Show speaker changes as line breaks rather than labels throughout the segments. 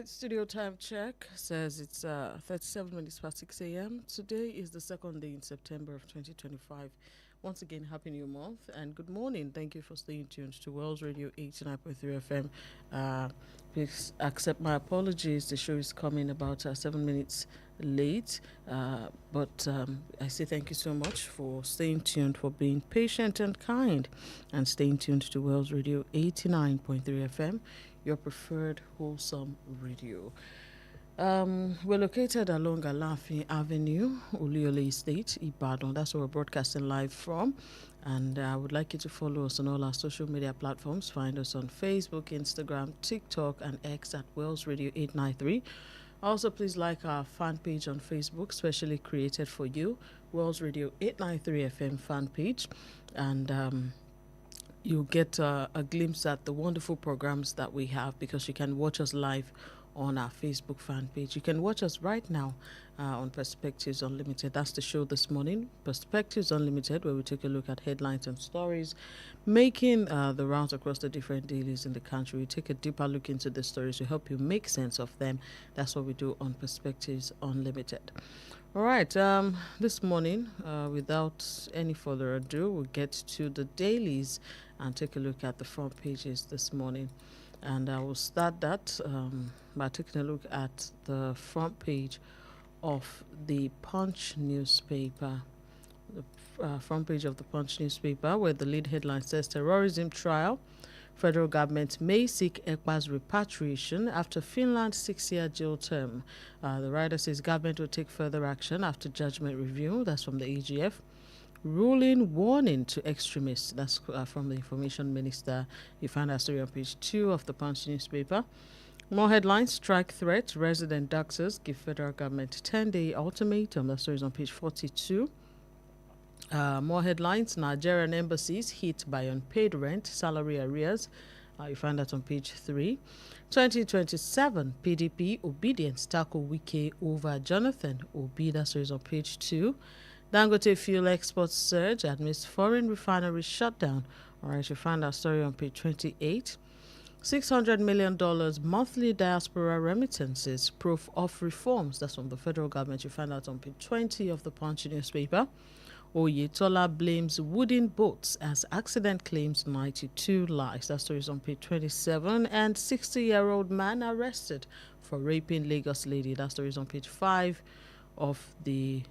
right, studio time check says it's 37 minutes past 6 a.m. Today is the second day in September of 2025. Once again, Happy New Month and good morning. Thank you for staying tuned to Wells Radio 89.3 FM. Please accept my apologies. The show is coming about 7 minutes late, but I say thank you so much for staying tuned, for being patient and kind, and staying tuned to Wells Radio 89.3 FM, your preferred wholesome radio. We're located along Alafi Avenue, Uliole Estate, Ibadan. That's where we're broadcasting live from. And I would like you to follow us on all our social media platforms. Find us on Facebook, Instagram, TikTok, and X at Wells Radio 893. Also, please like our fan page on Facebook, specially created for you, Wells Radio 893 FM fan page. And you'll get a glimpse at the wonderful programs that we have, because you can watch us live on our Facebook fan page. You can watch us right now on Perspectives Unlimited. That's the show this morning, Perspectives Unlimited, where we take a look at headlines and stories making the rounds across the different dailies in the country. We take a deeper look into the stories to help you make sense of them. That's what we do on Perspectives Unlimited. All right, this morning, without any further ado, we'll get to the dailies and take a look at the front pages this morning. And I will start that by taking a look at the front page of the Punch newspaper. The front page of the Punch newspaper, where the lead headline says terrorism trial. Federal government may seek Ekpa's repatriation after Finland's 6-year jail term. The writer says government will take further action after judgment review. That's from the AGF. Ruling warning to extremists. That's from the information minister. You find that story on page 2 of the Punch newspaper. More headlines. Strike threat. Resident doctors give federal government 10-day ultimatum. That story is on page 42. More headlines. Nigerian embassies hit by unpaid rent, salary arrears. You find that on page 3. 2027 PDP obedience tackle Wike over Jonathan Obi. That story is on page 2. Dangote fuel exports surge amidst foreign refinery shutdown. All right, you find that story on page 28. $600 million monthly diaspora remittances, proof of reforms. That's from the federal government. You find that on page 20 of the Punch newspaper. Oyetola blames wooden boats as accident claims 92 lives. That story is on page 27. And 60-year-old man arrested for raping Lagos lady. That story is on page 5 of the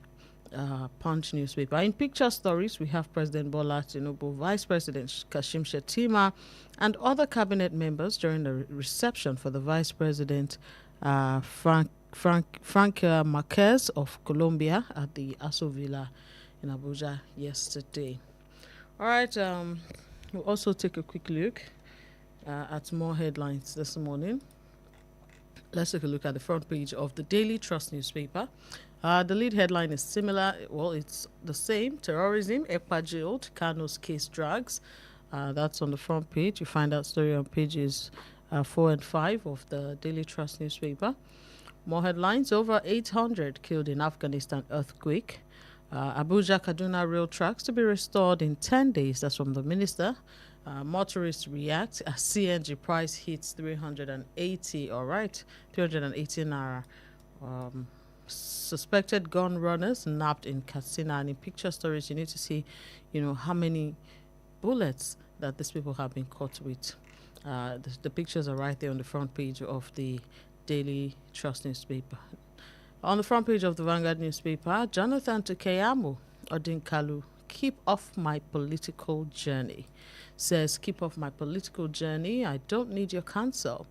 Punch newspaper. In picture stories, we have President Bola Tinubu, Vice President Kashim Shettima, and other cabinet members during the reception for the Vice President Frank Marquez of Colombia at the Aso Villa in Abuja yesterday. All right, we'll also take a quick look at more headlines this morning. Let's take a look at the front page of the Daily Trust newspaper. The lead headline is similar. Well, it's the same. Terrorism, Ekpa jailed, Kano's case drags. That's on the front page. You find that story on pages 4 and 5 of the Daily Trust newspaper. More headlines. Over 800 killed in Afghanistan earthquake. Abuja Kaduna rail tracks to be restored in 10 days. That's from the minister. Motorists react as CNG price hits 380. All right, 380 naira. Suspected gun runners nabbed in Katsina. And in picture stories, you need to see, how many bullets that these people have been caught with. The pictures are right there on the front page of the Daily Trust newspaper. On the front page of the Vanguard newspaper, Jonathan to Keyamo Odinkalu, keep off my political journey. Says, keep off my political journey. I don't need your counsel.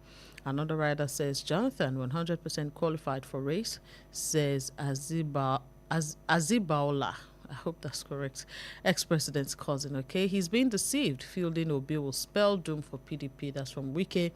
Another writer says, Jonathan, 100% qualified for race, says Azibaola. I hope that's correct. Ex-president's cousin, okay? He's been deceived. Fielding Obi will spell doom for PDP. That's from Wike.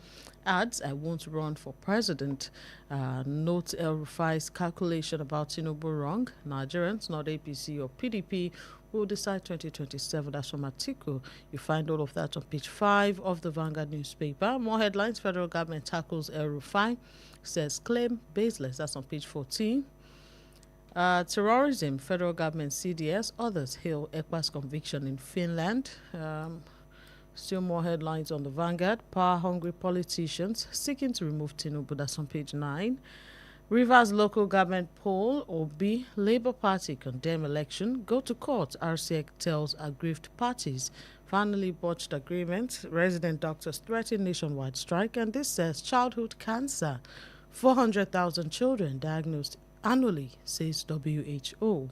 Adds, I won't run for president. Note El Rufai's calculation about Tinubu wrong. Nigerians, not APC or PDP, will decide 2027. That's from Atiku. You find all of that on page 5 of the Vanguard newspaper. More headlines. Federal government tackles El Rufai. Says claim baseless. That's on page 14. Terrorism, federal government CDS, others hail Ekpa's conviction in Finland. Still more headlines on the Vanguard. Power-hungry politicians seeking to remove Tinubu. That's on page 9. Rivers local government poll, Obi, Labour Party condemn election, go to court, RCX tells aggrieved parties. Finally botched agreement, resident doctors threaten nationwide strike, and this says childhood cancer. 400,000 children diagnosed annually, says WHO.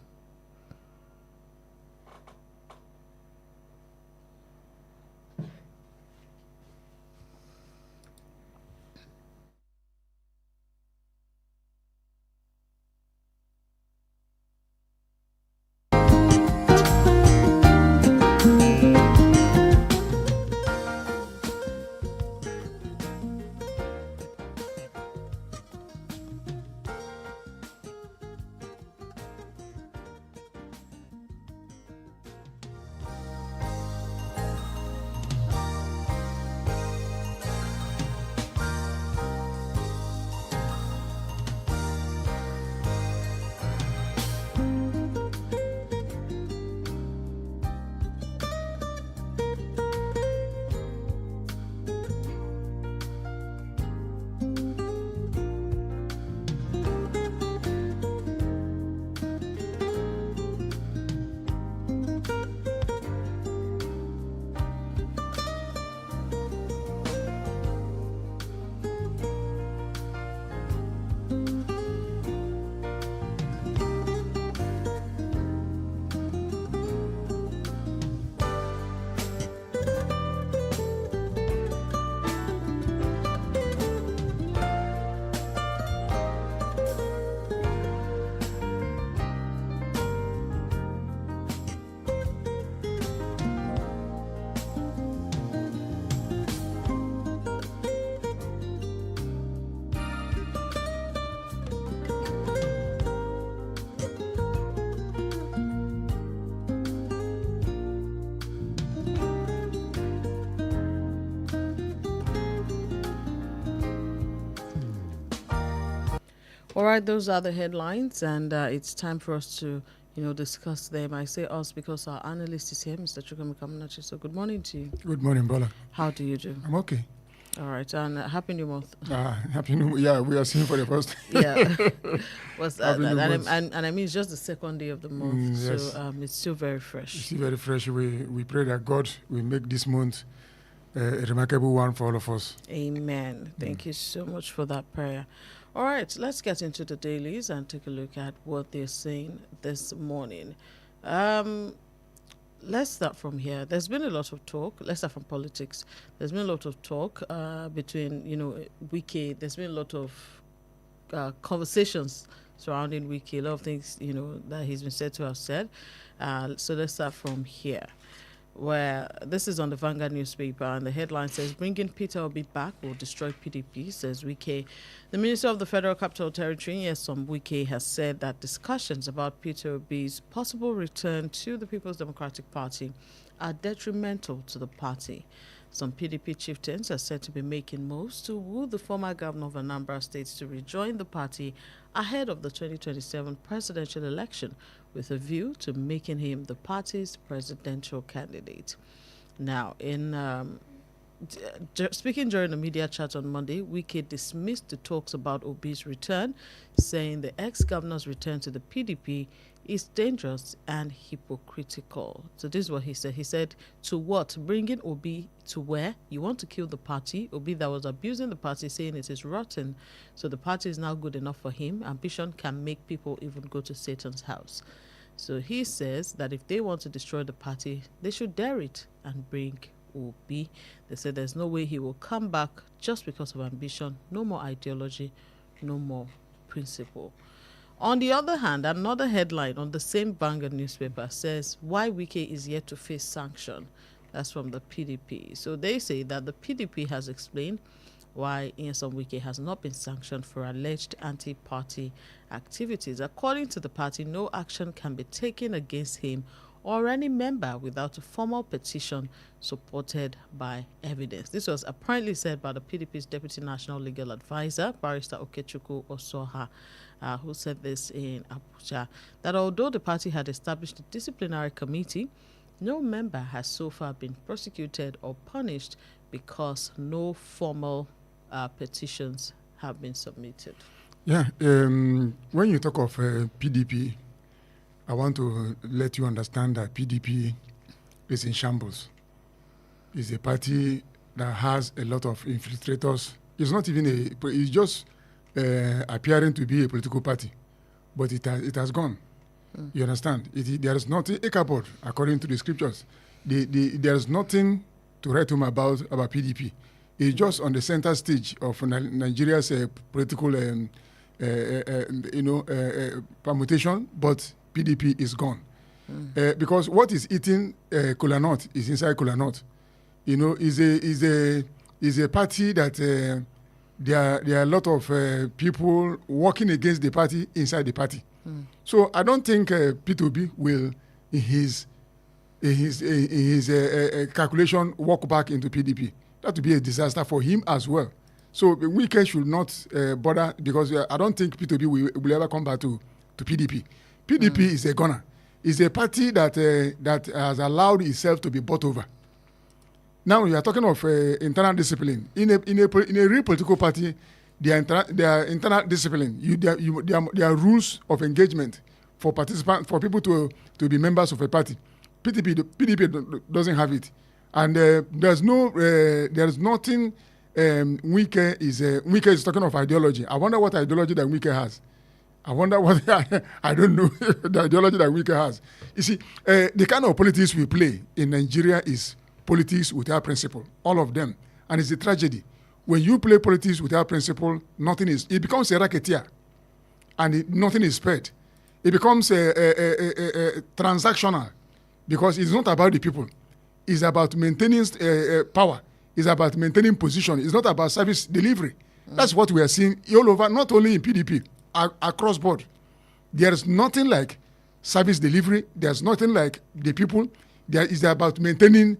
All right, those are the headlines, and it's time for us to, discuss them. I say us because our analyst is here, Mr. Chukwu Kamunachi. So good morning to you.
Good morning, Bola.
How do you do?
I'm okay.
All right, and happy new month.
Happy New Yeah, we are seeing for the first.
Yeah, what's that?
Happy New
And,
Month.
and I mean, it's just the second day of the month,
Yes.
so it's still very fresh.
It's still very fresh. We pray that God will make this month a remarkable one for all of us.
Amen. Thank you so much for that prayer. All right, let's get into the dailies and take a look at what they're saying this morning. Let's start from here. There's been a lot of talk. Let's start from politics. There's been a lot of talk between, Wike. There's been a lot of conversations surrounding Wike. A lot of things, that he's been said to have said. So let's start from here, where this is on the Vanguard newspaper, and the headline says, bringing Peter Obi back will destroy PDP, says Wike. The Minister of the Federal Capital Territory, Nyesom Wike, has said that discussions about Peter Obi's possible return to the People's Democratic Party are detrimental to the party. Some PDP chieftains are said to be making moves to woo the former governor of Anambra State to rejoin the party ahead of the 2027 presidential election, with a view to making him the party's presidential candidate. Now, speaking during a media chat on Monday, Wike dismissed the talks about Obi's return, saying the ex-governor's return to the PDP is dangerous and hypocritical. So this is what he said. He said, to what? Bringing Obi to where? You want to kill the party? Obi that was abusing the party, saying it is rotten. So the party is now good enough for him. Ambition can make people even go to Satan's house. So he says that if they want to destroy the party, they should dare it and bring Obi. They said there's no way he will come back just because of ambition. No more ideology, no more principle. On the other hand, another headline on the same Vanguard newspaper says why Wike is yet to face sanction. That's from the PDP. So they say that the PDP has explained why Nyesom Wike has not been sanctioned for alleged anti-party activities. According to the party, no action can be taken against him or any member without a formal petition supported by evidence. This was apparently said by the PDP's Deputy National Legal Advisor, Barrister Okechukwu Osoha, who said this in Abuja, that although the party had established a disciplinary committee No member has so far been prosecuted or punished because no formal petitions have been submitted.
Yeah, when you talk of PDP, I want to let you understand that PDP is in shambles. It's a party that has a lot of infiltrators. It's not even it's just appearing to be a political party, but it has gone. You understand? There is nothing, Ichabod, according to the scriptures, there is nothing to write home about PDP. It's just on the center stage of Nigeria's political, permutation, but PDP is gone. Because what is eating kola nut is inside kola nut. Is a party that there are a lot of people working against the party inside the party. So I don't think P2B will, in his calculation, walk back into PDP. That would be a disaster for him as well. So Wike should not bother, because I don't think P2B will ever come back to PDP. PDP is a gunner. It's a party that has allowed itself to be bought over. Now you are talking of internal discipline. In a real political party, their internal discipline. There are rules of engagement for participants, for people to be members of a party. PDP doesn't have it, and there's nothing. Wike is talking of ideology. I wonder what ideology that Wike has. I wonder what I don't know the ideology that Wike has. You see, the kind of politics we play in Nigeria is politics without principle, all of them, and it's a tragedy. When you play politics without principle, it becomes a racketeer, and nothing is spread. It becomes transactional, because it's not about the people. It's about maintaining power. It's about maintaining position. It's not about service delivery. That's what we are seeing all over, not only in PDP, across board. There is nothing like service delivery. There's nothing like the people. There is about maintaining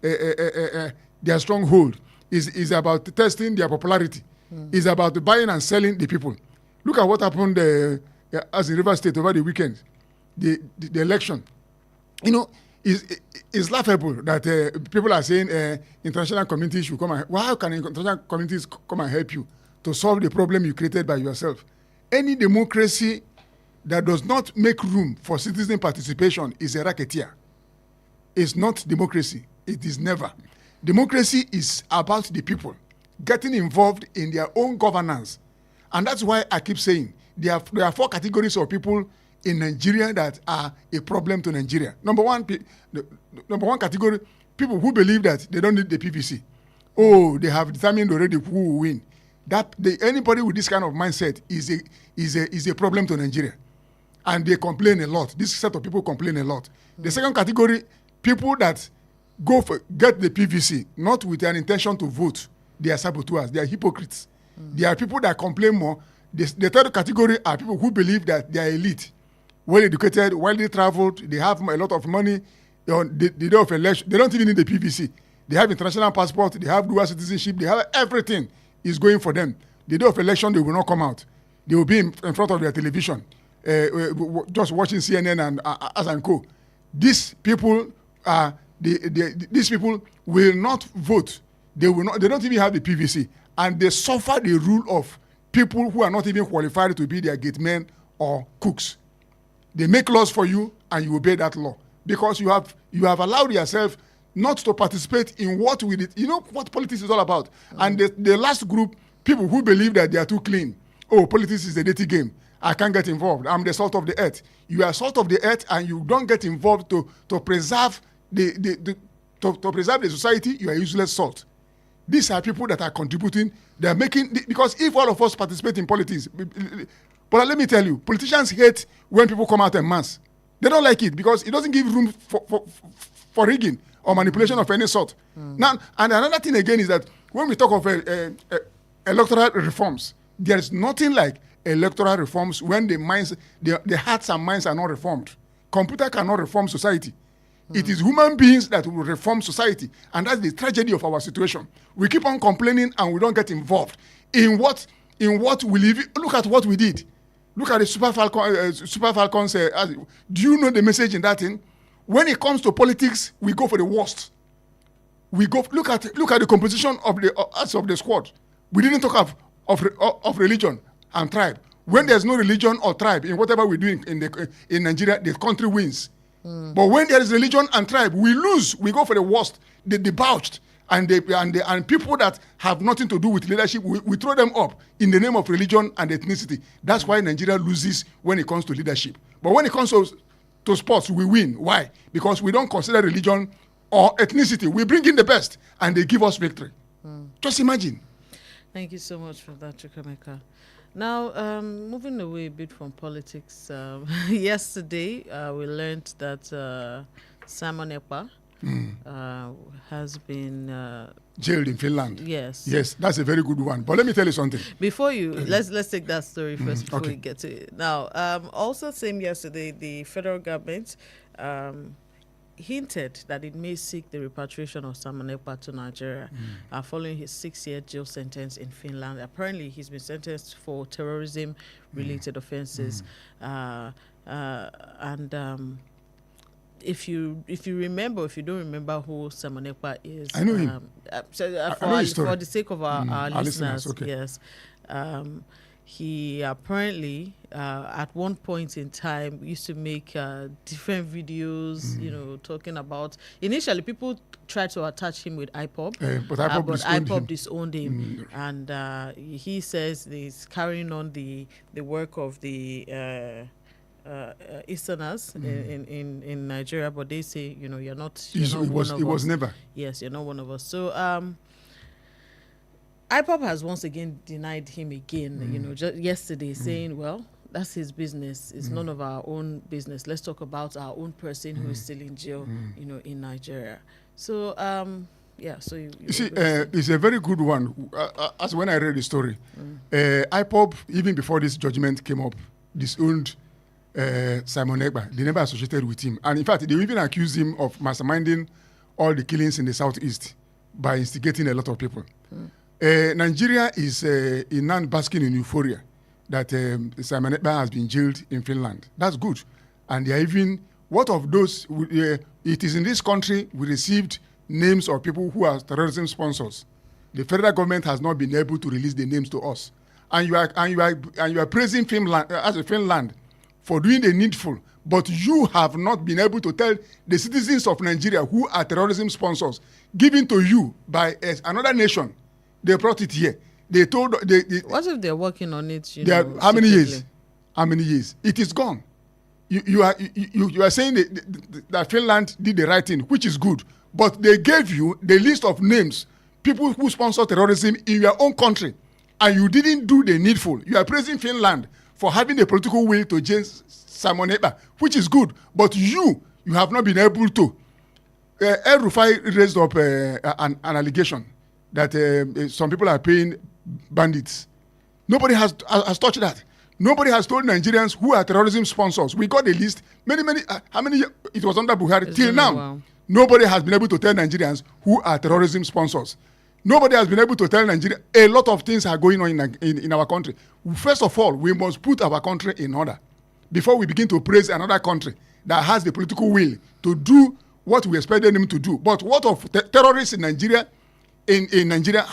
their stronghold. Is about testing their popularity. It's about buying and selling the people. Look at what happened as in River State over the weekend, the election. It's laughable that people are saying international communities should come and... Well, how can international communities come and help you to solve the problem you created by yourself? Any democracy that does not make room for citizen participation is a racketeer. It's not democracy. It is never. Democracy is about the people getting involved in their own governance. And that's why I keep saying there are 4 categories of people in Nigeria that are a problem to Nigeria. Number one category, people who believe that they don't need the PVC. Oh, they have determined already who will win. Anybody with this kind of mindset is a problem to Nigeria. And they complain a lot. This set of people complain a lot. The second category, people that get the PVC, not with an intention to vote. They are saboteurs. They are hypocrites. There are people that complain more. The third category are people who believe that they are elite, well-educated, widely traveled, they have a lot of money. The day of election, they don't even need the PVC. They have international passport, they have dual citizenship, they have everything is going for them. The day of election, they will not come out. They will be in front of their television, just watching CNN and as and co. These people these people will not vote. They don't even have the PVC, and they suffer the rule of people who are not even qualified to be their gate men or cooks. They make laws for you, and you obey that law because you have allowed yourself not to participate in what we did. You know what politics is all about. And the last group, people who believe that they are too clean. Oh, politics is a dirty game. I can't get involved. I'm the salt of the earth. You are salt of the earth, and you don't get involved to preserve to preserve the society. You are useless salt. These are people that are contributing. They are making, because if all of us participate in politics, but let me tell you, politicians hate when people come out en masse. They don't like it because it doesn't give room for rigging or manipulation of any sort. Now, and another thing again is that when we talk of electoral reforms, there is nothing like electoral reforms when the hearts and minds are not reformed. Computer cannot reform society. It is human beings that will reform society, and that's the tragedy of our situation. We keep on complaining and we don't get involved in what we live. Look at what we did. Look at the Super Falcons. Do you know the message in that thing? When it comes to politics, we go for the worst. We go look at the composition of the squad. We didn't talk of religion and tribe. When there's no religion or tribe in whatever we're doing in Nigeria, the country wins. But when there is religion and tribe, we lose. We go for the worst. The debauched and people that have nothing to do with leadership, we throw them up in the name of religion and ethnicity. That's why Nigeria loses when it comes to leadership. But when it comes to sports, we win. Why? Because we don't consider religion or ethnicity. We bring in the best and they give us victory. Just imagine.
Thank you so much for that, Chukwemeka. Now, moving away a bit from politics, yesterday we learned that Simon Ekpa has been
jailed in Finland.
Yes.
Yes, that's a very good one. But let me tell you something.
Before you, let's take that story first before
okay.
we get to it. Now, also same yesterday, the federal government hinted that it may seek the repatriation of Simon Ekpa to Nigeria following his 6-year jail sentence in Finland. Apparently, he's been sentenced for terrorism-related offenses. If you remember, if you don't remember who Simon Ekpa is,
I know him.
For the sake of our listeners,
okay.
Yes. He apparently, at one point in time, used to make different videos, talking about... Initially, people tried to attach him with IPOB,
but IPOB
disowned him. And he says he's carrying on the work of the Easterners in Nigeria, but they say, you're not one of us.
It was never.
Yes, you're not one of us. So... IPOP has once again denied him again, just yesterday, saying, well, that's his business. It's none of our own business. Let's talk about our own person who is still in jail, in Nigeria. So, so you
see, it's a very good one. As when I read the story, IPOP, even before this judgment came up, disowned Simon Ekpa. They never associated with him. And in fact, they even accused him of masterminding all the killings in the southeast by instigating a lot of people. Nigeria is in non-basking in euphoria that Simon Ekpa has been jailed in Finland. That's good. And they are even, what of those, it is in this country we received names of people who are terrorism sponsors. The federal government has not been able to release the names to us. And you are praising Finland for doing the needful, but you have not been able to tell the citizens of Nigeria who are terrorism sponsors given to you by another nation. They brought it here. They told...
What if they're working on it?
How many years? How many years? It is gone. You are saying that Finland did the right thing, which is good. But they gave you the list of names, people who sponsor terrorism in your own country, and you didn't do the needful. You are praising Finland for having the political will to jail Simon Ekpa, which is good. But you have not been able to. El Rufai raised up an allegation that some people are paying bandits. Nobody has touched that. Nobody has told Nigerians who are terrorism sponsors. We got a list. How many? It was under Buhari till now.
Wow.
Nobody has been able to tell Nigerians who are terrorism sponsors. Nobody has been able to tell Nigeria. A lot of things are going on in our country. First of all, we must put our country in order before we begin to praise another country that has the political will to do what we expected them to do. But what of terrorists in Nigeria? In Nigeria,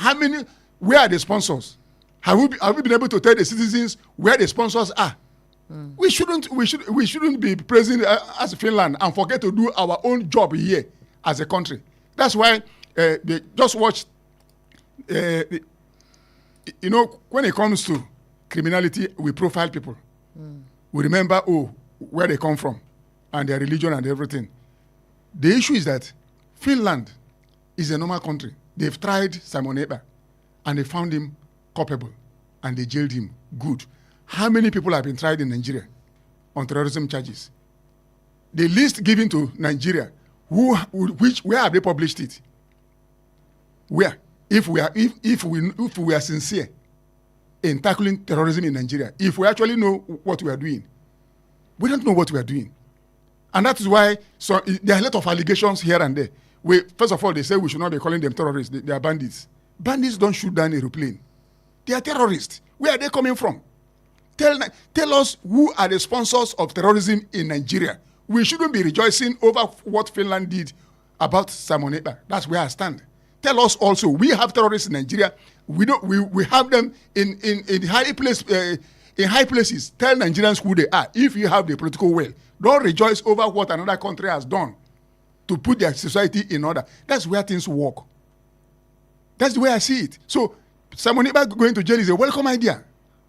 where are the sponsors? Have we been able to tell the citizens where the sponsors are? We shouldn't be praising as Finland and forget to do our own job here as a country. That's why they just watch. When it comes to criminality, we profile people. We remember where they come from and their religion and everything. The issue is that Finland is a normal country. They've tried Simon Ekpa and they found him culpable and they jailed him. Good. How many people have been tried in Nigeria on terrorism charges? The list given to Nigeria, where have they published it? Where? If we are sincere in tackling terrorism in Nigeria, if we actually know what we are doing, we don't know what we are doing. And that is why there are a lot of allegations here and there. First of all, they say we should not be calling them terrorists. They are bandits. Bandits don't shoot down an aeroplane. They are terrorists. Where are they coming from? Tell us who are the sponsors of terrorism in Nigeria. we shouldn't be rejoicing over what Finland did about Simon Ekpa. That's where I stand. Tell us also, we have terrorists in Nigeria. We have them in high places. Tell Nigerians who they are if you have the political will. Don't rejoice over what another country has done to put their society in order. That's where things work. That's the way I see it. So Simon Ekpa going to jail is a welcome idea.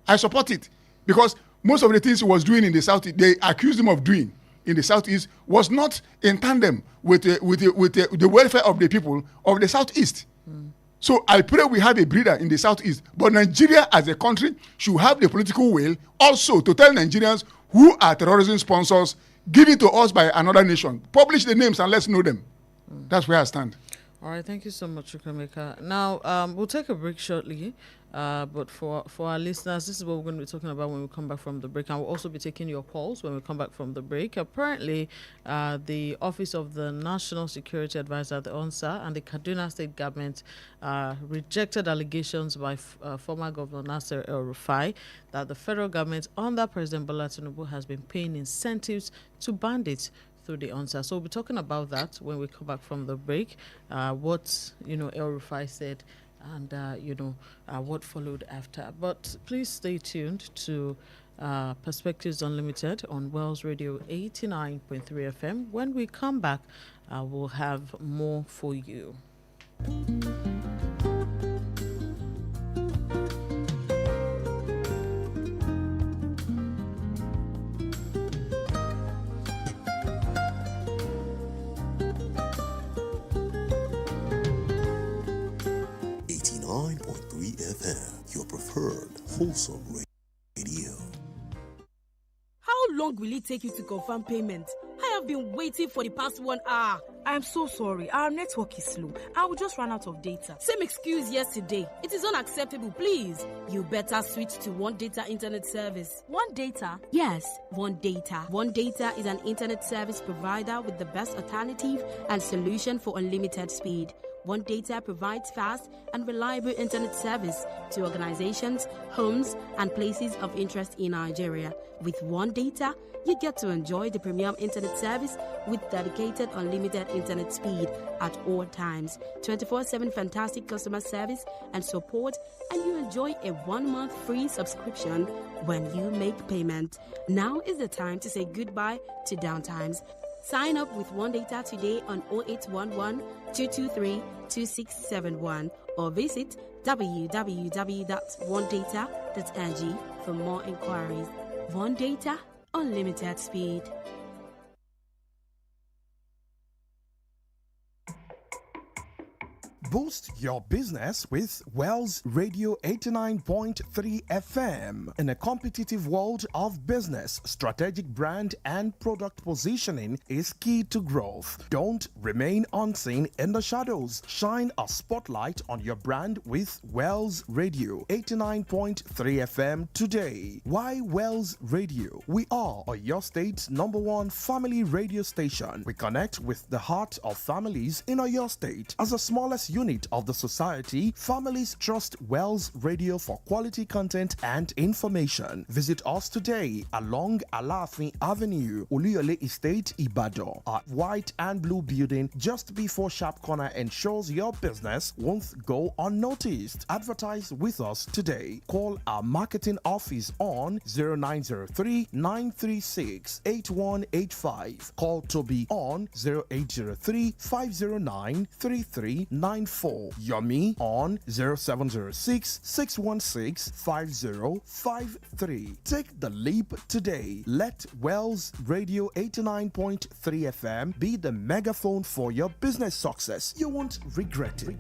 I support it because most of the things he was doing in the South, they accused him of doing in the Southeast, was not in tandem with the welfare of the people of the Southeast. So I pray we have a breeder in the Southeast. But Nigeria as a country should have the political will also to tell Nigerians who are terrorism sponsors, give it to us by another nation. Publish the names and let's know them. That's where I stand.
All right, thank you so much, Chukwemeka. Now, we'll take a break shortly, but for our listeners, this is what we're going to be talking about when we come back from the break, and we'll also be taking your calls when we come back from the break. Apparently, the Office of the National Security Advisor, the ONSA, and the Kaduna State government rejected allegations by former Governor Nasser El-Rufai that the federal government under President Bola Tinubu has been paying incentives to bandits through the ONSA. So we'll be talking about that when we come back from the break, what El-Rufai said and what followed after. But please stay tuned to Perspectives Unlimited on Wells Radio 89.3 FM. When we come back, we'll have more for you.
89.3 FM, your preferred wholesome radio.
How long will it take you to confirm payment? I have been waiting for the past 1 hour.
I'm so sorry. Our network is slow. I will just run out of data.
Same excuse yesterday. It is unacceptable, please. You better switch to One Data Internet Service.
One Data?
Yes, One Data. One Data is an internet service provider with the best alternative and solution for unlimited speed. One Data provides fast and reliable internet service to organizations, homes, and places of interest in Nigeria. With One Data, you get to enjoy the premium internet service with dedicated unlimited internet speed at all times, 24/7 fantastic customer service and support, and you enjoy a 1-month free subscription when you make payment. Now is the time to say goodbye to downtimes. Sign up with One Data today on 0811 223 2671 or visit www.onedata.ng for more inquiries. One Data, unlimited speed.
Boost your business with Wells Radio 89.3 FM. In a competitive world of business, strategic brand and product positioning is key to growth. Don't remain unseen in the shadows. Shine a spotlight on your brand with Wells Radio 89.3 FM today. Why Wells Radio? We are your state's #1 family radio station. We connect with the heart of families in your state. As the smallest unit of the society, families trust Wells Radio for quality content and information. Visit us today along Alafin Avenue, Oluyole Estate, Ibadan. Our white and blue building just before Sharp Corner ensures your business won't go unnoticed. Advertise with us today. Call our marketing office on 0903 936 8185. Call Toby on 0803 509 3394. Yomi on 0706 616 5053. Take the leap today. Let Wells Radio 89.3 FM be the megaphone for your business success. You won't regret it.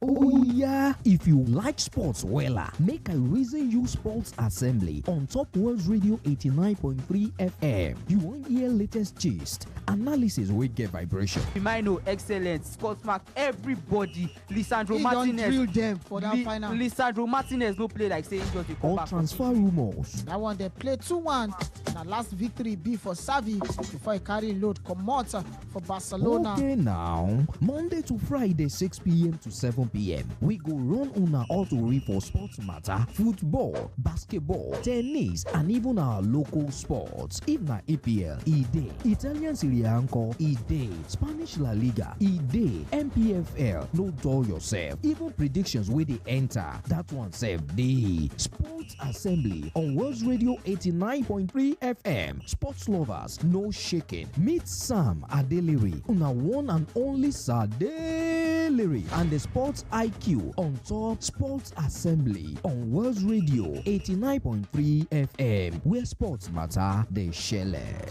Oh yeah, if you like sports wella, make I reason you sports assembly on Top World Radio 89.3 FM. You won't hear latest gist, analysis wey get vibration.
Firmino excellent, Scott Mark, everybody. Lisandro Martinez
drill them for that final.
Lisandro Martinez no play like saying just a come
All
back.
transfer rumors.
That one they play 2-1. Na last victory be for Xavi before he carry load comot for Barcelona.
Okay now, Monday to Friday 6 p.m. to 7 p.m. We go run una autori for sports matter, football, basketball, tennis, and even our local sports. If na EPL, e dey. Italian Serie A nko, e dey. Spanish La Liga, e dey. MPFL, no dull yourself. Even predictions wey dey enter, that one sef dey. Sports Assembly on World Radio 89.3 FM. Sports lovers, no shaking. Meet Sam Adeliri, una one and only Sadeliri, and the Sports IQ on top Sports Assembly on World Radio 89.3 FM, where sports matter, they share.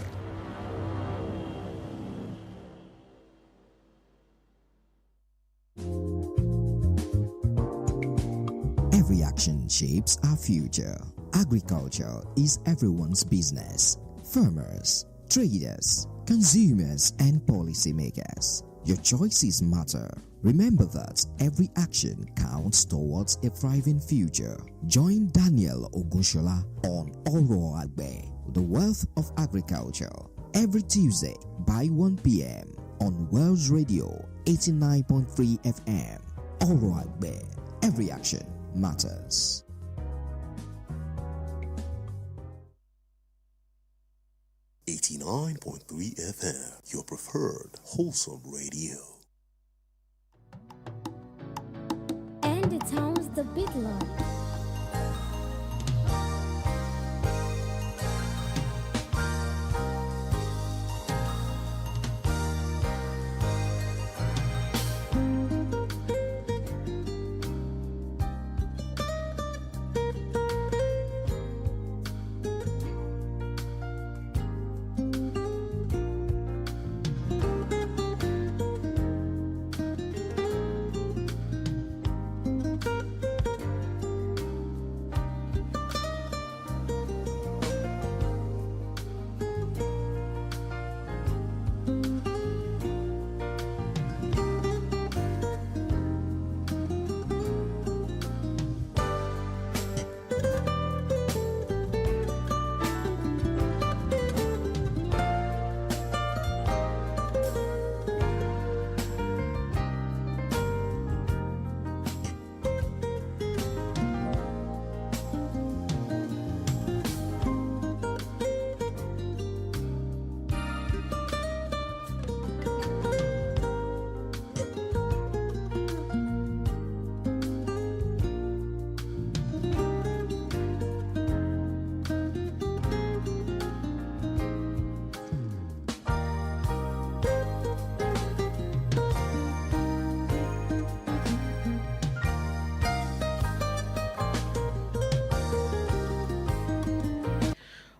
Every action shapes our future. Agriculture is everyone's business. Farmers, traders, consumers, and policymakers. Your choices matter. Remember that every action counts towards a thriving future. Join Daniel Ogushola on Oro Agbe, the wealth of agriculture, every Tuesday by 1 p.m. on World Radio 89.3 FM. Oro Agbe, every action matters.
.3 FM, your preferred wholesome radio.
And it sounds the big Lord.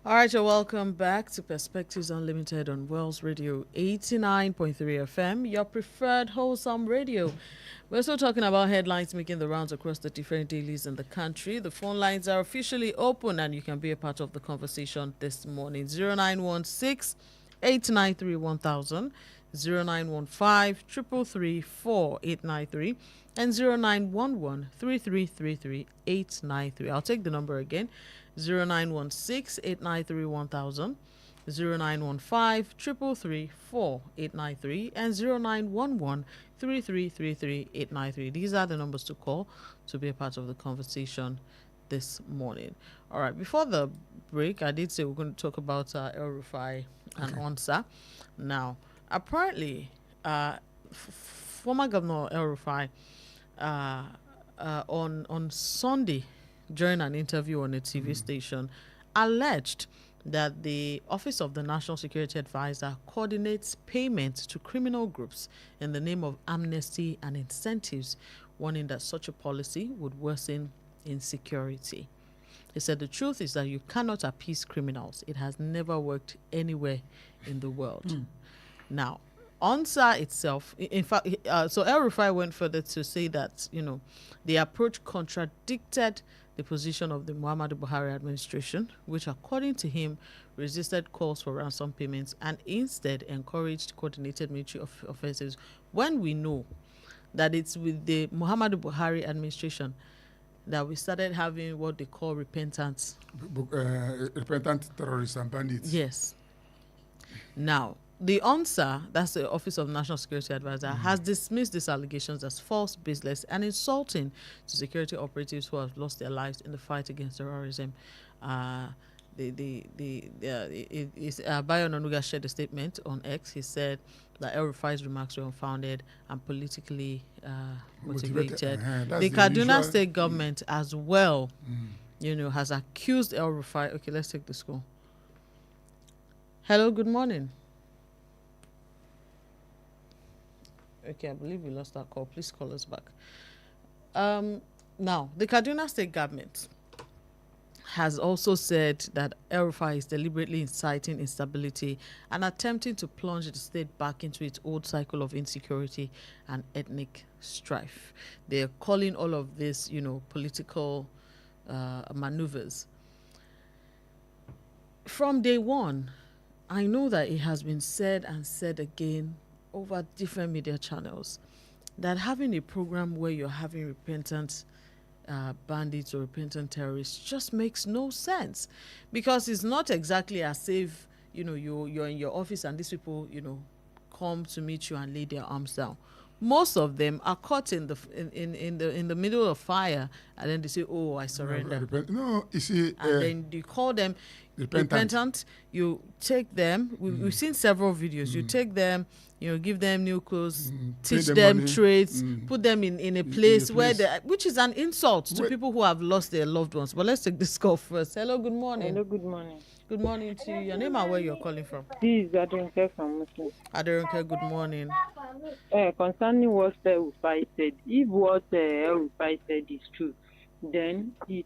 All right, so welcome back to Perspectives Unlimited on Wells Radio 89.3 FM, your preferred wholesome radio. We're still talking about headlines making the rounds across the different dailies in the country. The phone lines are officially open and you can be a part of the conversation this morning. 0916 893 1000, 0915 333 4893, and 0911 3333 893. I'll take the number again. 0916 893 1000, 0915 333 4893, and 0911 3333 893. These are the numbers to call to be a part of the conversation this morning. All right, before the break, I did say we're going to talk about El Rufai and ONSA. Now, apparently, former Governor El Rufai on Sunday, during an interview on a TV station, alleged that the Office of the National Security Advisor coordinates payments to criminal groups in the name of amnesty and incentives, warning that such a policy would worsen insecurity. He said the truth is that you cannot appease criminals. It has never worked anywhere in the world. Now, ONSA itself, in fact, so El Rufai went further to say that, the approach contradicted the position of the Muhammadu Buhari administration, which according to him resisted calls for ransom payments and instead encouraged coordinated military offensives, when we know that it's with the Muhammadu Buhari administration that we started having what they call repentant
Repentant terrorists and bandits.
Yes. Now, the ONSA, that's the Office of National Security Advisor, has dismissed these allegations as false, baseless, and insulting to security operatives who have lost their lives in the fight against terrorism. Bayo Onanuga shared a statement on X. He said that El Rufai's remarks were unfounded and politically motivated. The Kaduna State government as well, has accused El Rufai. Okay, let's take the school. Hello, good morning. Okay, I believe we lost that call. Please call us back. Now, the Kaduna State government has also said that El Rufai is deliberately inciting instability and attempting to plunge the state back into its old cycle of insecurity and ethnic strife. They're calling all of this, political maneuvers. From day one, I know that it has been said and said again over different media channels that having a program where you're having repentant bandits or repentant terrorists just makes no sense, because it's not exactly as if you're in your office and these people come to meet you and lay their arms down. Most of them are caught in the middle of fire, and then they say, "Oh, I surrender."
No, you see,
and then you call them repentant. You take them. We've seen several videos. You take them. Give them new clothes, teach them trades, put them in a place where which is an insult to people who have lost their loved ones. But let's take this call first. Hello, good morning.
Hello, good morning.
Good morning to you. Your name and where you're calling from?
This is Aderonke from Muslim.
Aderonke, good morning.
Concerning what El Rufai said, if what El Rufai said is true, then it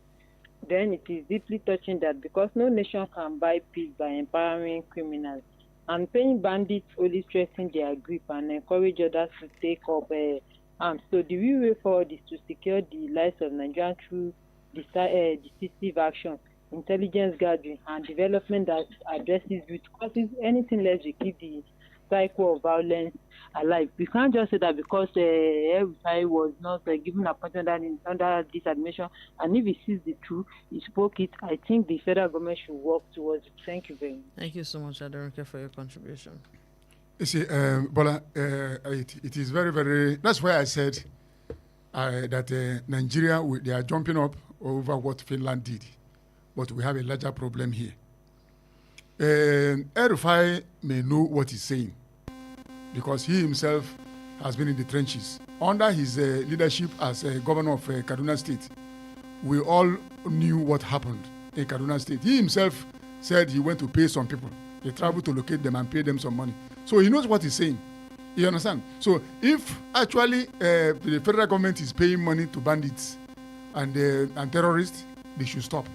is deeply touching that because no nation can buy peace by empowering criminals. And paying bandits only strengthen their grip and encourage others to take up arms. So the real way forward is to secure the lives of Nigerians through decisive action, intelligence gathering, and development that addresses root causes. Anything less will keep the cycle of violence alive. We can't just say that because El Rufai was not given appointment under this administration, and if he sees the truth, he spoke it. I think the federal government should work towards it. Thank you very much.
Thank you so much, Aderonke, for your contribution.
You see, Bola, it is very, very. That's why I said that Nigeria, they are jumping up over what Finland did, but we have a larger problem here. El Rufai may know what he's saying because he himself has been in the trenches. Under his leadership as governor of Kaduna State, we all knew what happened in Kaduna State. He himself said he went to pay some people. He traveled to locate them and pay them some money. So he knows what he's saying. You understand? So if actually the federal government is paying money to bandits and terrorists, they should stop.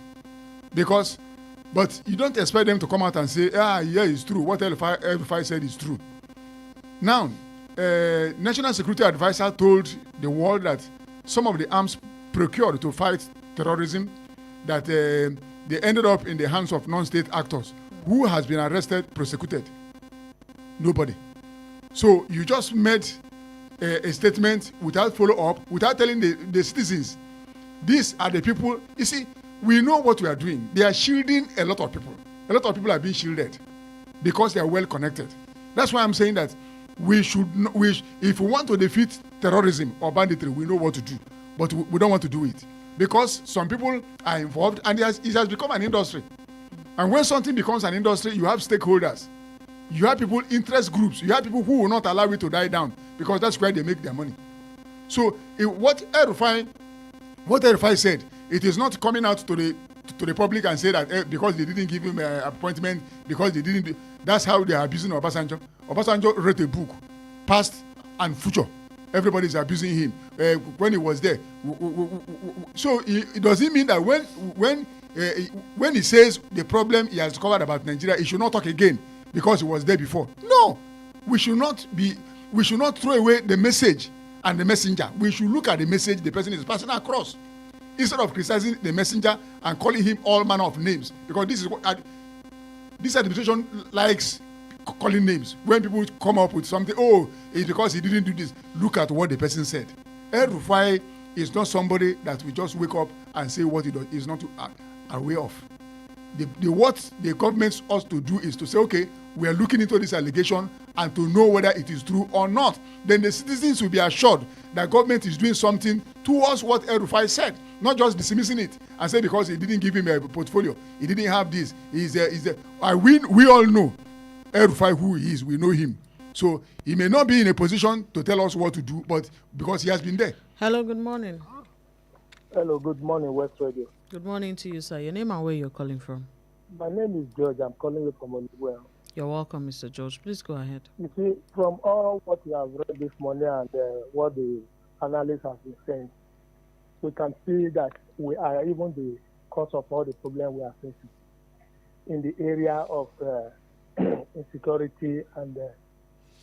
But you don't expect them to come out and say, yeah, it's true. What El Rufai said is true. Now, National Security Advisor told the world that some of the arms procured to fight terrorism, that they ended up in the hands of non-state actors. Who has been arrested, prosecuted? Nobody. So you just made a statement without follow-up, without telling the citizens, these are the people. You see, we know what we are doing. They are shielding a lot of people. A lot of people are being shielded because they are well connected. That's why I'm saying that if we want to defeat terrorism or banditry, we know what to do. But we don't want to do it because some people are involved and it has become an industry. And when something becomes an industry, you have stakeholders. You have people, interest groups. You have people who will not allow it to die down because that's where they make their money. So what El Rufai said, it is not coming out to the public and say that because they didn't give him an appointment, because they didn't. That's how they are abusing Obasanjo. Obasanjo wrote a book, Past and Future. Everybody's abusing him when he was there. So it doesn't mean that when he says the problem he has discovered about Nigeria, he should not talk again because he was there before. No, we should not throw away the message and the messenger. We should look at the message the person is passing across, instead of criticizing the messenger and calling him all manner of names, because this is what this administration likes, calling names. When people come up with something, it's because he didn't do this. Look at what the person said. El Rufai is not somebody that we just wake up and say what he does. He's not aware of. What the government ought to do is to say, okay, we are looking into this allegation and to know whether it is true or not. Then the citizens will be assured that government is doing something towards what El-Rufai said, not just dismissing it and say because he didn't give him a portfolio, he didn't have this. We all know El-Rufai who he is, we know him. So he may not be in a position to tell us what to do, but because he has been there.
Hello, good morning.
Hello, good morning, West Radio.
Good morning to you, sir. Your name and where you're calling from?
My name is George. I'm calling you from Oduekun.
You're welcome, Mr. George. Please go ahead.
You see, from all what you have read this morning and what the analysts have been saying, we can see that we are even the cause of all the problems we are facing in the area of insecurity and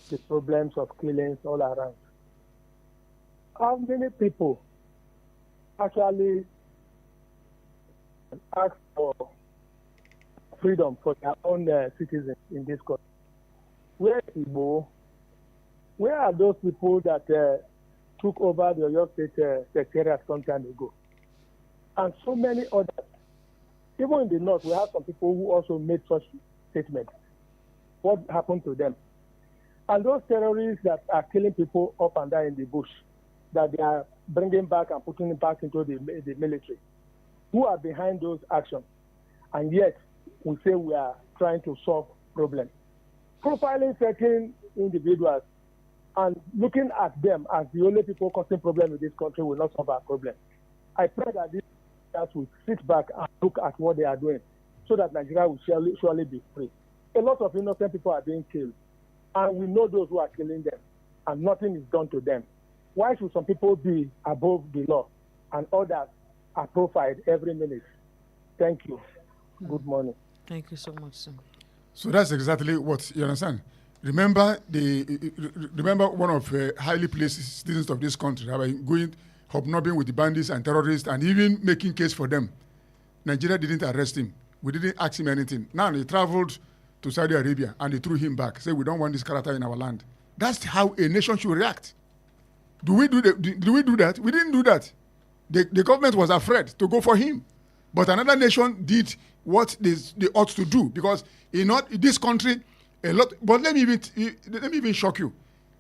the problems of killings all around. How many people actually ask for freedom for their own citizens in this country? Where is Igbo? Where are those people that took over the Oyo State Secretariat some time ago? And so many others. Even in the north, we have some people who also made such statements. What happened to them? And those terrorists that are killing people up and down in the bush, that they are bringing back and putting back into the military, who are behind those actions? And yet, we say we are trying to solve problems. Profiling certain individuals and looking at them as the only people causing problems in this country will not solve our problem. I pray that these leaders will sit back and look at what they are doing so that Nigeria will surely be free. A lot of innocent people are being killed, and we know those who are killing them, and nothing is done to them. Why should some people be above the law and others are profiled every minute? Thank you. Good morning.
Thank you so much, sir.
So that's exactly what you understand. Remember one of highly placed citizens of this country have been going hobnobbing with the bandits and terrorists and even making case for them. Nigeria didn't arrest him. We didn't ask him anything. Now he traveled to Saudi Arabia and they threw him back. Say we don't want this character in our land. That's how a nation should react. Do we do that? We didn't do that. The government was afraid to go for him. But another nation did what they ought to do, because in this country, a lot. But let me even shock you.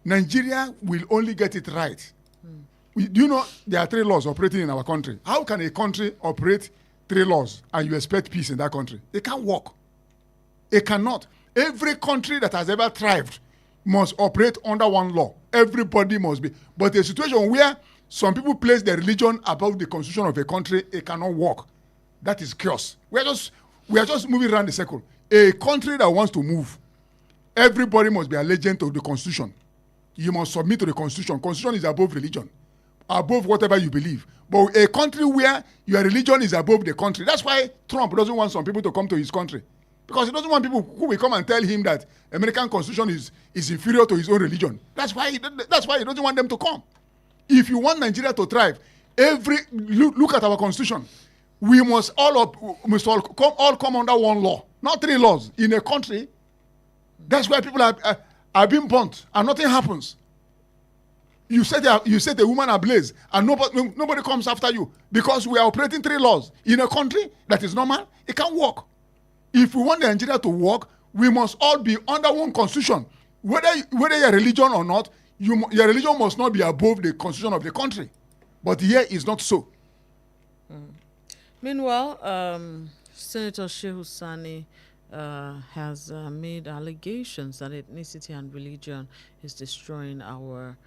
Nigeria will only get it right. Do you know there are 3 laws operating in our country? How can a country operate 3 laws and you expect peace in that country? It can't work. It cannot. Every country that has ever thrived must operate under one law. Everybody must be. But a situation where some people place their religion above the constitution of a country, it cannot work. That is chaos. We are just moving around the circle. A country that wants to move, everybody must be allegiant to the constitution. You must submit to the constitution. Constitution is above religion, above whatever you believe. But a country where your religion is above the country, that's why Trump doesn't want some people to come to his country. Because he doesn't want people who will come and tell him that American constitution is inferior to his own religion. That's why he doesn't want them to come. If you want Nigeria to thrive, look at our constitution. We must all come under one law, not 3 laws in a country. That's why people are being burnt and nothing happens. You set a woman ablaze and nobody comes after you because we are operating 3 laws in a country that is normal. It can't work. If we want Nigeria to work, we must all be under one constitution. Whether your religion or not, your religion must not be above the constitution of the country. But here is not so.
Meanwhile, Senator Shehu Sani has made allegations that ethnicity and religion is destroying our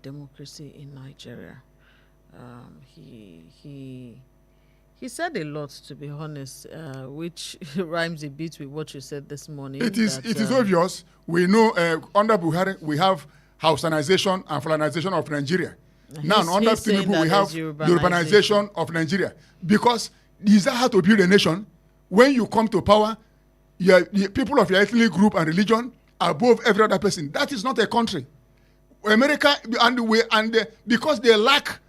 democracy in Nigeria. He said a lot, to be honest, which rhymes a bit with what you said this morning.
It is obvious. We know under Buhari we have Hausanization and Fulanization of Nigeria. Now under Tinubu we have Urbanization of Nigeria. Because is that how to build a nation? When you come to power, the people of your ethnic group and religion are above every other person. That is not a country. America because they lack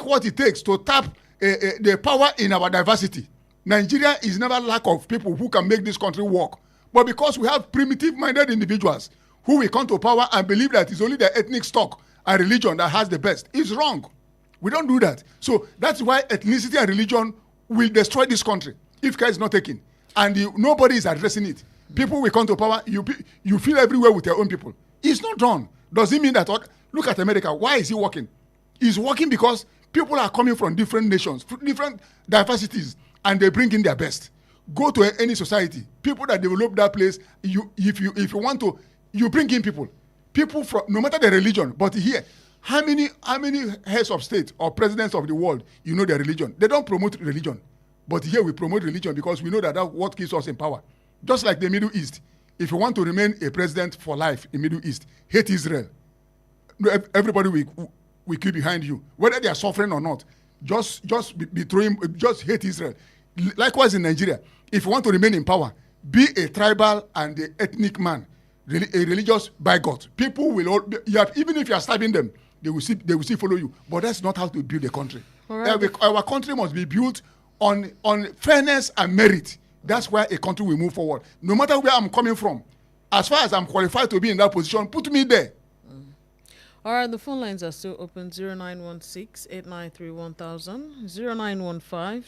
what it takes to tap the power in our diversity. Nigeria is never lack of people who can make this country work. But because we have primitive-minded individuals who will come to power and believe that it's only their ethnic stock and religion that has the best, it's wrong. We don't do that. So that's why ethnicity and religion will destroy this country if care is not taken. And nobody is addressing it. People will come to power. You feel everywhere with your own people. It's not done. Does it mean that look at America? Why is he working? He's working because people are coming from different nations, different diversities, and they bring in their best. Go to any society, people that develop that place. If you want to, you bring in people from no matter the religion. But here, how many heads of state or presidents of the world you know their religion? They don't promote religion, but here we promote religion because we know that that's what keeps us in power. Just like the Middle East, if you want to remain a president for life in Middle East, hate Israel. Everybody will keep behind you, whether they are suffering or not. Just hate Israel. Likewise in Nigeria, if you want to remain in power, be a tribal and a ethnic man, a religious bigot. People will all even if you are stabbing them, they will still follow you. But that's not how to build a country. Right. Our country must be built on fairness and merit. That's why a country will move forward. No matter where I'm coming from, as far as I'm qualified to be in that position, put me there.
All right, the phone lines are still open. 0916-893-1000,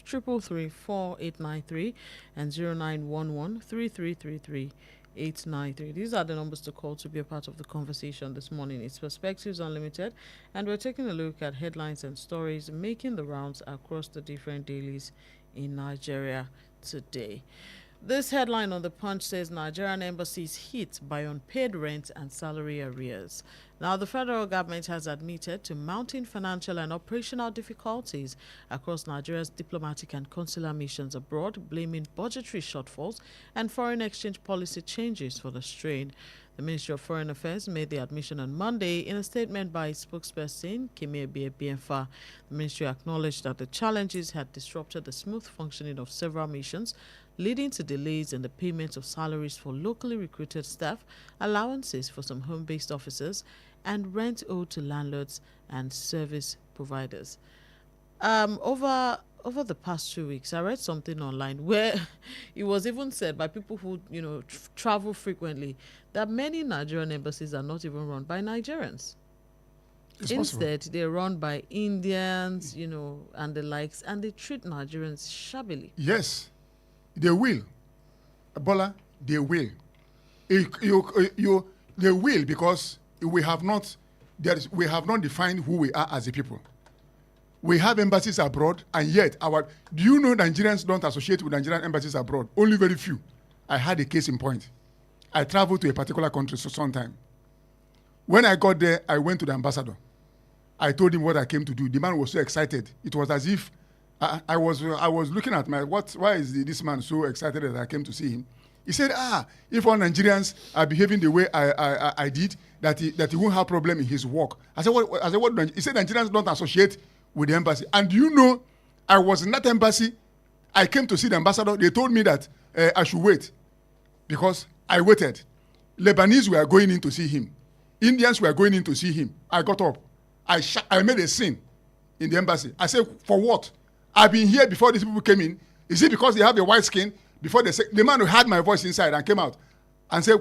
0915-333-4893, and 0911-3333-893. These are the numbers to call to be a part of the conversation this morning. It's Perspectives Unlimited, and we're taking a look at headlines and stories making the rounds across the different dailies in Nigeria today. This headline on the Punch says Nigerian embassies hit by unpaid rent and salary arrears. Now, the federal government has admitted to mounting financial and operational difficulties across Nigeria's diplomatic and consular missions abroad, blaming budgetary shortfalls and foreign exchange policy changes for the strain. The Ministry of Foreign Affairs made the admission on Monday in a statement by its spokesperson, Kemi Ebienfa. The ministry acknowledged that the challenges had disrupted the smooth functioning of several missions, leading to delays in the payment of salaries for locally recruited staff, allowances for some home-based officers, and rent owed to landlords and service providers. Over the past 2 weeks, I read something online where it was even said by people who, travel frequently that many Nigerian embassies are not even run by Nigerians. Instead, they're run by Indians, and the likes, and they treat Nigerians shabbily.
Yes, they will. Bola, they will. They will because we have not defined who we are as a people. We have embassies abroad, and yet do you know Nigerians don't associate with Nigerian embassies abroad? Only very few. I had a case in point. I traveled to a particular country for some time. When I got there, I went to the ambassador. I told him what I came to do. The man was so excited. It was as if I was looking at why is this man so excited that I came to see him? He said, if all Nigerians are behaving the way I did, that he won't have problem in his work. I said, what? He said, Nigerians don't associate with the embassy. And you know, I was in that embassy. I came to see the ambassador. They told me that I should wait because I waited. Lebanese were going in to see him. Indians were going in to see him. I got up. I made a scene in the embassy. I said, for what? I've been here before these people came in. Is it because they have a white skin? Before they say, the man who heard my voice inside and came out and said,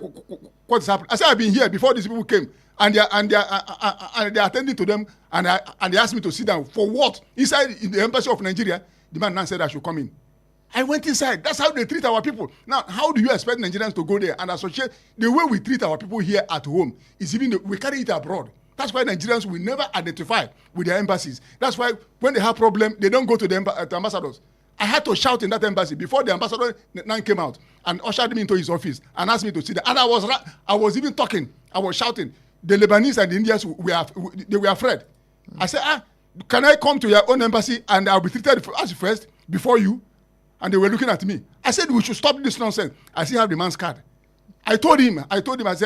what is happening? I said, I've been here before these people came. And they're attending to them, and they asked me to sit down. For what? Inside in the embassy of Nigeria, the man now said I should come in. I went inside. That's how they treat our people. Now, how do you expect Nigerians to go there and associate? The way we treat our people here at home is we carry it abroad. That's why Nigerians will never identify with their embassies. That's why when they have problem, they don't go to the ambassadors. I had to shout in that embassy before the ambassador now came out and ushered me into his office and asked me to sit there. And I was even talking. I was shouting. The Lebanese and the Indians, they were afraid. I said, can I come to your own embassy and I'll be treated as first before you? And they were looking at me. I said, we should stop this nonsense. I still have the man's card. I told him, I told him as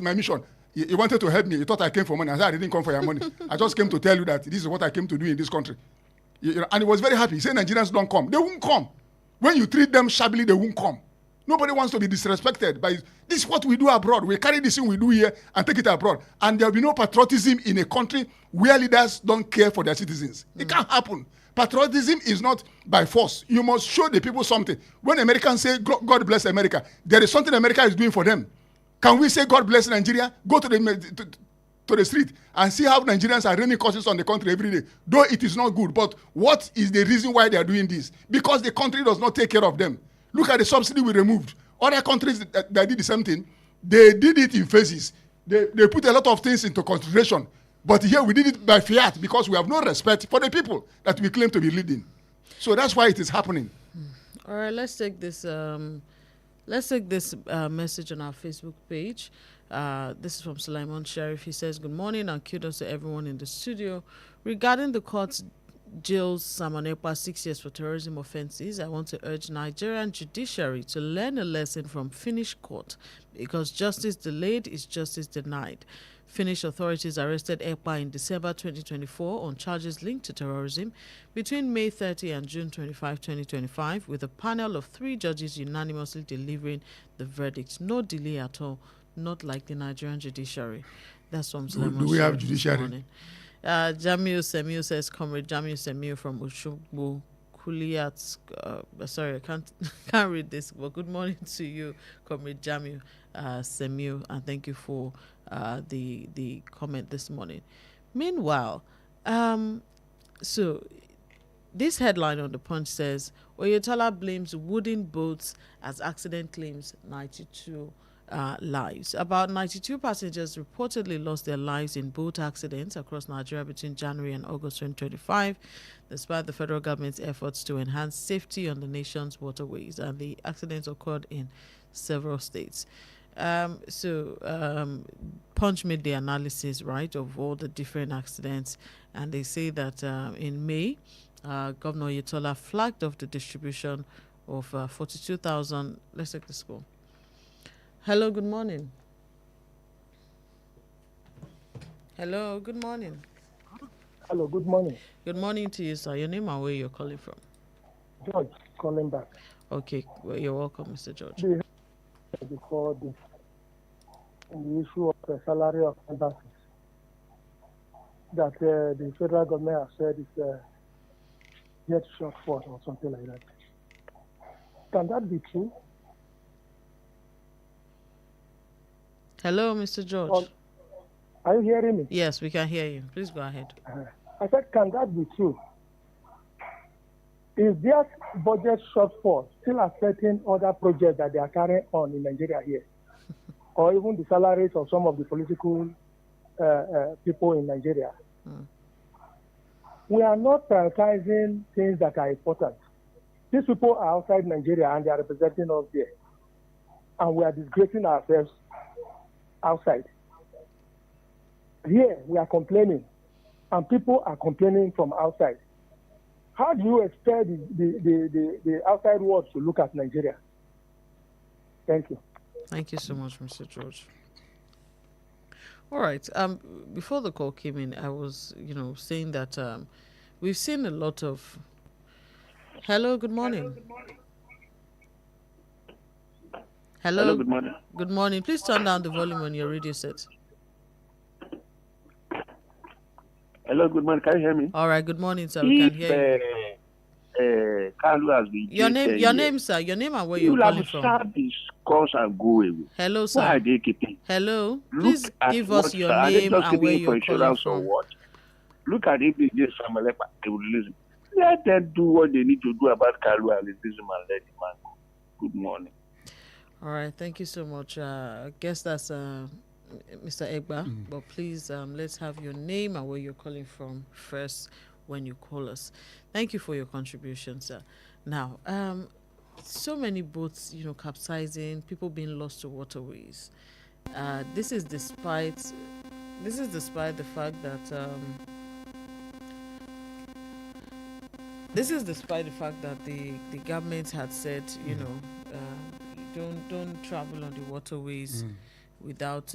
my mission. He wanted to help me. He thought I came for money. I said, I didn't come for your money. I just came to tell you that this is what I came to do in this country. And he was very happy. He said, Nigerians don't come. They won't come. When you treat them shabbily, they won't come. Nobody wants to be disrespected. This is what we do abroad. We carry this thing we do here and take it abroad. And there will be no patriotism in a country where leaders don't care for their citizens. It can't happen. Patriotism is not by force. You must show the people something. When Americans say, God bless America, there is something America is doing for them. Can we say, God bless Nigeria? Go to the street and see how Nigerians are raining curses on the country every day. Though it is not good, but what is the reason why they are doing this? Because the country does not take care of them. Look at the subsidy we removed. Other countries that did the same thing, they did it in phases. They put a lot of things into consideration. But here we did it by fiat because we have no respect for the people that we claim to be leading. So that's why it is happening.
All right, let's take this message on our Facebook page. This is from Sulaiman Sharif. He says, good morning and kudos to everyone in the studio. Regarding the court's jails Samanepa 6 years for terrorism offenses, I want to urge Nigerian judiciary to learn a lesson from Finnish court, because justice delayed is justice denied. Finnish authorities arrested Ekpa in December 2024 on charges linked to terrorism between May 30 and June 25, 2025, with a panel of 3 judges unanimously delivering the verdict. No delay at all, not like the Nigerian judiciary. That's from Sulaiman.
Do we have judiciary?
Jamil Semil says, Comrade Jamil Semil from Oshogbo Kuliat. Sorry, I can't read this, but good morning to you, Comrade Jamil Semil, and thank you for the comment this morning. Meanwhile, so this headline on the Punch says, Oyetola blames wooden boats as accident claims 92 lives. About 92 passengers reportedly lost their lives in boat accidents across Nigeria between January and August 2025, despite the federal government's efforts to enhance safety on the nation's waterways, and the accidents occurred in several states. Punch made the analysis, right, of all the different accidents, and they say that in May, Governor Oyetola flagged off the distribution of 42,000. Let's take this call. Hello, good morning. Hello, good morning.
Hello, good morning.
Good morning to you, sir. Your name and where you're calling from?
George, calling back.
Okay, well, you're welcome, Mr. George.
Before this, the issue of the salary of embassies, that the federal government has said is yet shortfall or something like that. Can that be true?
Hello, Mr. George.
Are you hearing me?
Yes, we can hear you. Please go ahead.
I said, can that be true? Is their budget shortfall still affecting other projects that they are carrying on in Nigeria here? Or even the salaries of some of the political people in Nigeria? We are not prioritizing things that are important. These people are outside Nigeria and they are representing us there. And we are disgracing ourselves outside. Here, we are complaining, and people are complaining from outside. How do you expect the outside world to look at Nigeria? Thank you.
Thank you so much, Mr. George. All right. Before the call came in, I was, saying that we've seen a lot of. Hello. Good morning. Hello.
Good morning.
Good morning. Please turn down the volume on your radio set.
Hello. Good morning. Can you hear me?
All right. Good morning, sir. We can hear
you. Kalu has been
your name, sir. Your name and where you're calling from.
You have this course and go away.
Hello, sir.
Why are they keeping?
Hello. Please give us your name and where you're calling from.
Or what? Look at it. This Samalepa. They will listen. Let them do what they need to do about Kalu and let him go. Good morning.
All right. Thank you so much. I guess that's Mr. Egba. But please, let's have your name and where you're calling from first when you call us. Thank you for your contribution, sir. Now, so many boats, capsizing, people being lost to waterways. This is despite the fact that the government had said, don't travel on the waterways without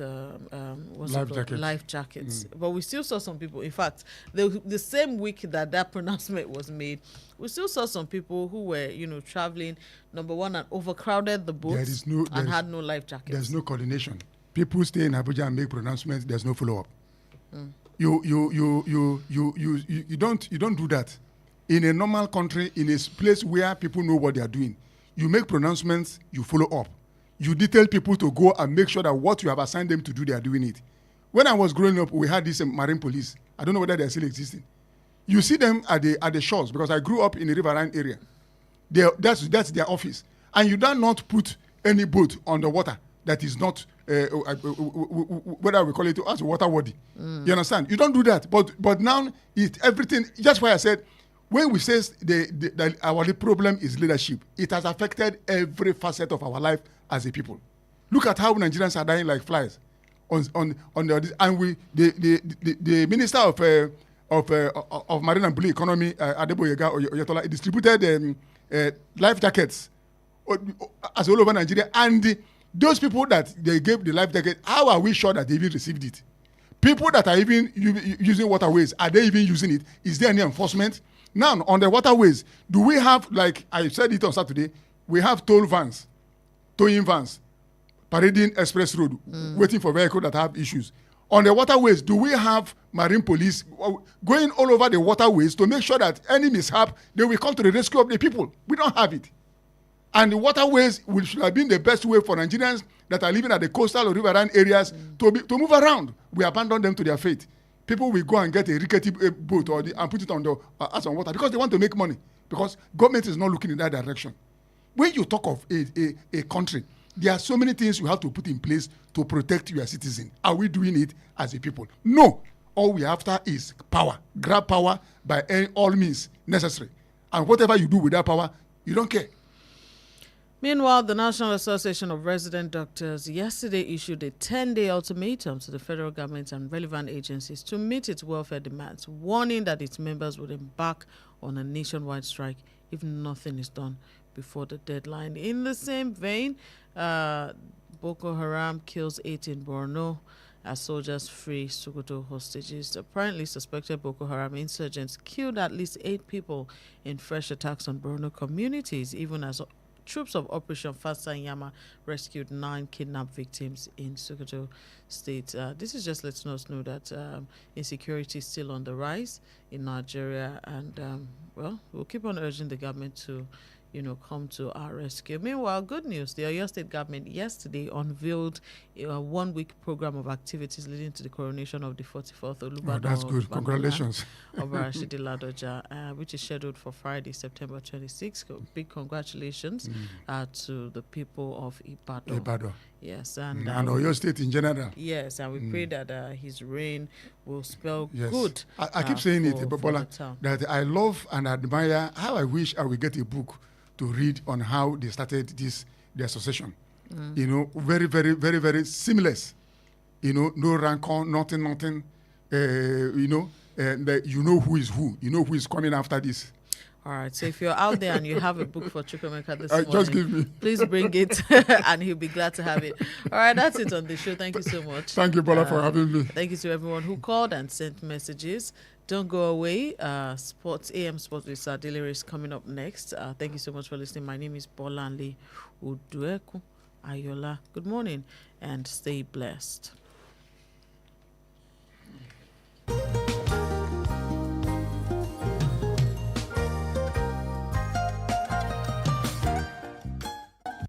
life jackets. But we still saw some people. In fact, the same week that pronouncement was made, we still saw some people who were traveling, number one, and overcrowded the boats and had no life jackets.
There's no coordination. People stay in Abuja and make pronouncements. There's no follow up. You don't do that in a normal country, in a place where people know what they are doing. You make pronouncements, you follow up. You detail people to go and make sure that what you have assigned them to do, they are doing it. When I was growing up, we had this marine police. I don't know whether they're still existing. You see them at the shores, because I grew up in the riverine area. That's their office. and you do not put any boat on the water that is not whether we call it as water worthy. You understand? You don't do that. But now everything. Just why I said when we say that our problem is leadership, it has affected every facet of our life as a people. Look at how Nigerians are dying like flies on the and the minister of Marine and Blue Economy, Adeboyega Oyetola, distributed life jackets as all over Nigeria, and those people that they gave the life jacket, how are we sure that they even received it? People that are even using waterways, are they even using it? Is there any enforcement? Now, on the waterways, do we have, like I said it on Saturday, we have towing vans, parading express road, waiting for vehicles that have issues. On the waterways, do we have marine police going all over the waterways to make sure that any mishap, they will come to the rescue of the people? We don't have it. And the waterways should have been the best way for Nigerians that are living at the coastal or riverine areas to move around. We abandon them to their fate. People will go and get a rickety boat and put it on the as on water because they want to make money. Because government is not looking in that direction. When you talk of a country, there are so many things you have to put in place to protect your citizen. Are we doing it as a people? No. All we after is power. Grab power by all means necessary. And whatever you do with that power, you don't care.
Meanwhile, the National Association of Resident Doctors yesterday issued a 10-day ultimatum to the federal government and relevant agencies to meet its welfare demands, warning that its members would embark on a nationwide strike if nothing is done before the deadline. In the same vein, Boko Haram kills 8 in Borno as soldiers free Sokoto hostages. Apparently, suspected Boko Haram insurgents killed at least 8 people in fresh attacks on Borno communities, even as troops of Operation Fasta Yama rescued 9 kidnapped victims in Sokoto State. This is just letting us know that insecurity is still on the rise in Nigeria, and we'll keep on urging the government to, come to our rescue. Meanwhile, good news: the Oyo State government yesterday unveiled a 1-week program of activities leading to the coronation of the 44th Olubadan.
Oh, that's good. Congratulations.
Of Rashidi Ladoja, which is scheduled for Friday, September 26th. Big congratulations to the people of Ibadan. Yes, and
Oyo State in general.
Yes, and we pray that his reign will spell good.
I keep saying it, Bola, that I love and admire how I wish I would get a book to read on how they started the association. Very, very, very, very seamless. No rancor, nothing. You know who is who. You know who is coming after this.
All right. So if you're out there and you have a book for Chukwemeka this morning,
just give me.
Please bring it, and he'll be glad to have it. All right. That's it on the show. Thank you so much.
Thank you, Bola, for having me.
Thank you to everyone who called and sent messages. Don't go away. AM Sports with Sadili is coming up next. Thank you so much for listening. My name is Bolanle Oduekun Ayola. Good morning and stay blessed.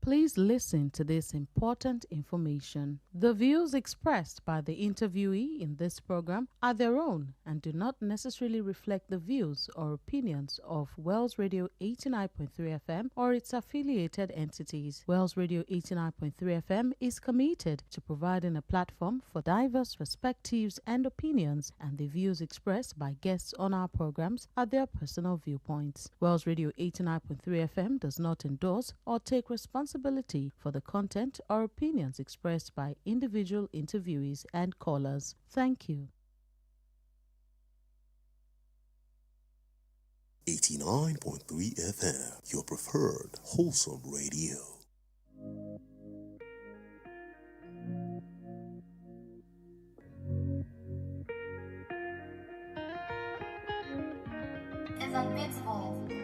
Please listen to this important information. The views expressed by the interviewee in this program are their own and do not necessarily reflect the views or opinions of Wells Radio 89.3 FM or its affiliated entities. Wells Radio 89.3 FM is committed to providing a platform for diverse perspectives and opinions, and the views expressed by guests on our programs are their personal viewpoints. Wells Radio 89.3 FM does not endorse or take responsibility for the content or opinions expressed by individual interviewees and callers. Thank you.
89.3 FM, your preferred wholesome radio.
Is invincible.